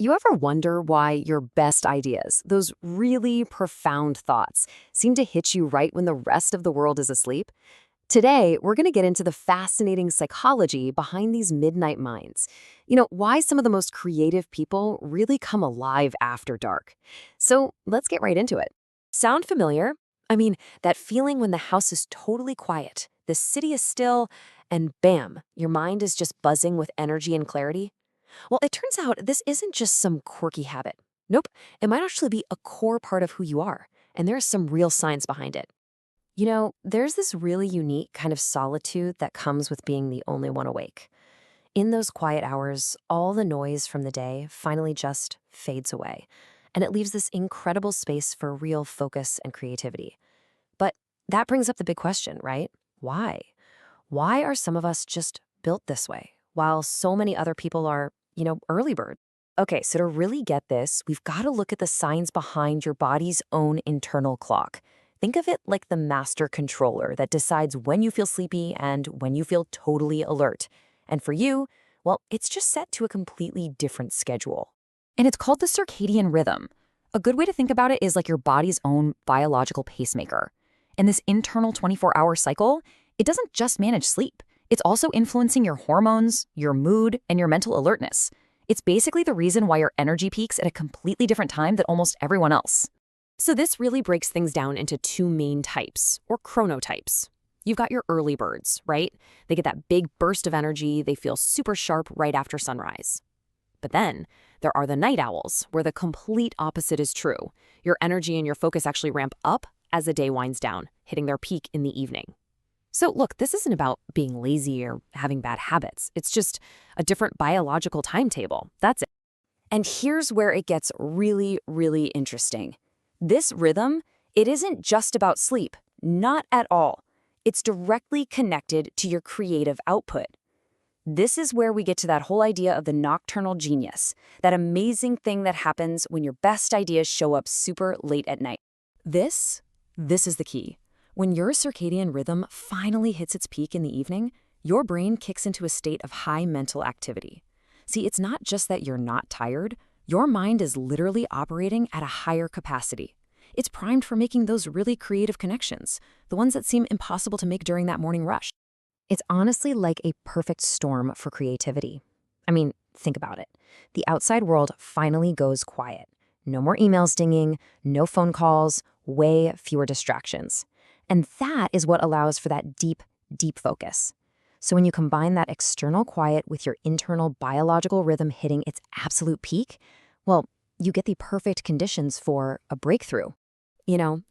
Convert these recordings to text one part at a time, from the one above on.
You ever wonder why your best ideas, those really profound thoughts, seem to hit you right when the rest of the world is asleep? Today, we're going to get into the fascinating psychology behind these midnight minds. Why some of the most creative people really come alive after dark. So let's get right into it. Sound familiar? That feeling when the house is totally quiet, the city is still, and bam, your mind is just buzzing with energy and clarity? Well, it turns out this isn't just some quirky habit. Nope, it might actually be a core part of who you are, and there's some real science behind it. There's this really unique kind of solitude that comes with being the only one awake. In those quiet hours, all the noise from the day finally just fades away, and it leaves this incredible space for real focus and creativity. But that brings up the big question, right? Why? Why are some of us just built this way, while so many other people are, early birds? Okay, so to really get this, we've got to look at the science behind your body's own internal clock. Think of it like the master controller that decides when you feel sleepy and when you feel totally alert. And for you, well, it's just set to a completely different schedule. And it's called the circadian rhythm. A good way to think about it is like your body's own biological pacemaker. And this internal 24-hour cycle, it doesn't just manage sleep. It's also influencing your hormones, your mood, and your mental alertness. It's basically the reason why your energy peaks at a completely different time than almost everyone else. So this really breaks things down into two main types, or chronotypes. You've got your early birds, right? They get that big burst of energy, they feel super sharp right after sunrise. But then, there are the night owls, where the complete opposite is true. Your energy and your focus actually ramp up as the day winds down, hitting their peak in the evening. So look, this isn't about being lazy or having bad habits. It's just a different biological timetable. That's it. And here's where it gets really, really interesting. This rhythm, it isn't just about sleep. Not at all. It's directly connected to your creative output. This is where we get to that whole idea of the nocturnal genius, that amazing thing that happens when your best ideas show up super late at night. This is the key. When your circadian rhythm finally hits its peak in the evening, your brain kicks into a state of high mental activity. See, it's not just that you're not tired. Your mind is literally operating at a higher capacity. It's primed for making those really creative connections, the ones that seem impossible to make during that morning rush. It's honestly like a perfect storm for creativity. Think about it. The outside world finally goes quiet. No more emails dinging, no phone calls, way fewer distractions. And that is what allows for that deep, deep focus. So when you combine that external quiet with your internal biological rhythm hitting its absolute peak, well, you get the perfect conditions for a breakthrough.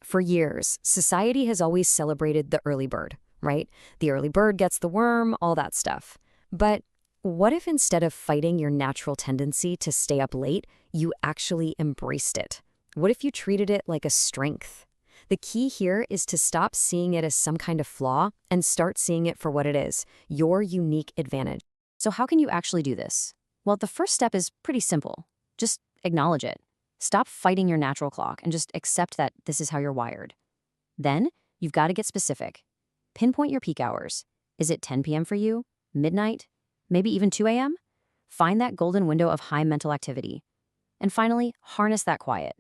For years, society has always celebrated the early bird, right? The early bird gets the worm, all that stuff. But what if instead of fighting your natural tendency to stay up late, you actually embraced it? What if you treated it like a strength? The key here is to stop seeing it as some kind of flaw and start seeing it for what it is, your unique advantage. So how can you actually do this? Well, the first step is pretty simple. Just acknowledge it. Stop fighting your natural clock and just accept that this is how you're wired. Then, you've got to get specific. Pinpoint your peak hours. Is it 10 p.m. for you? Midnight? Maybe even 2 a.m.? Find that golden window of high mental activity. And finally, harness that quiet.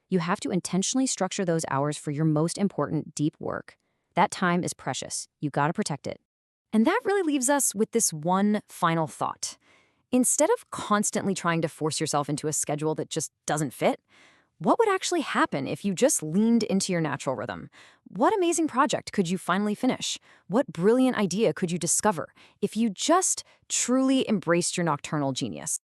You have to intentionally structure those hours for your most important deep work. That time is precious. You got to protect it. And that really leaves us with this one final thought. Instead of constantly trying to force yourself into a schedule that just doesn't fit, what would actually happen if you just leaned into your natural rhythm? What amazing project could you finally finish? What brilliant idea could you discover if you just truly embraced your nocturnal genius?